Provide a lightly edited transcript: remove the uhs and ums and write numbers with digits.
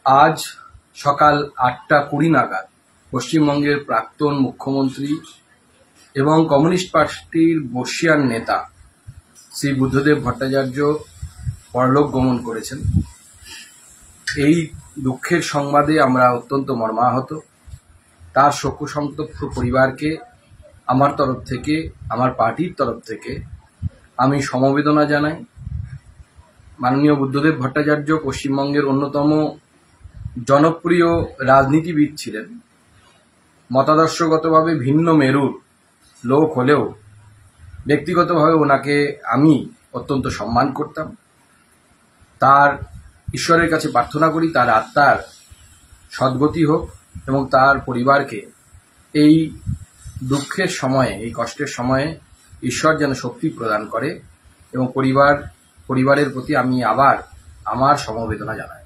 আজ সকাল 8:20 নাগাদ পশ্চিমবঙ্গের প্রাক্তন মুখ্যমন্ত্রী এবং কমিউনিস্ট পার্টির বর্ষীয়ান নেতা শ্রী বুদ্ধদেব ভট্টাচার্য পরলোক গমন করেছেন। এই দুঃখের সংবাদে আমরা অত্যন্ত মর্মাহত। তার শোকসন্তপ্ত পরিবারকে আমার তরফ থেকে, আমার পার্টির তরফ থেকে আমি সমবেদনা জানাই। মাননীয় বুদ্ধদেব ভট্টাচার্য পশ্চিমবঙ্গের অন্যতম জনপ্রিয় রাজনীতিবিদ ছিলেন। মতাদর্শগতভাবে ভিন্ন মেরুর লোক হলেও ব্যক্তিগতভাবে ওনাকে আমি অত্যন্ত সম্মান করতাম। তার ঈশ্বরের কাছে প্রার্থনা করি তার আত্মার সদ্গতি হোক এবং তার পরিবারকে এই দুঃখের সময়ে, এই কষ্টের সময়ে ঈশ্বর যেন শক্তি প্রদান করে এবং পরিবারের প্রতি আমি আবার আমার সমবেদনা জানাই।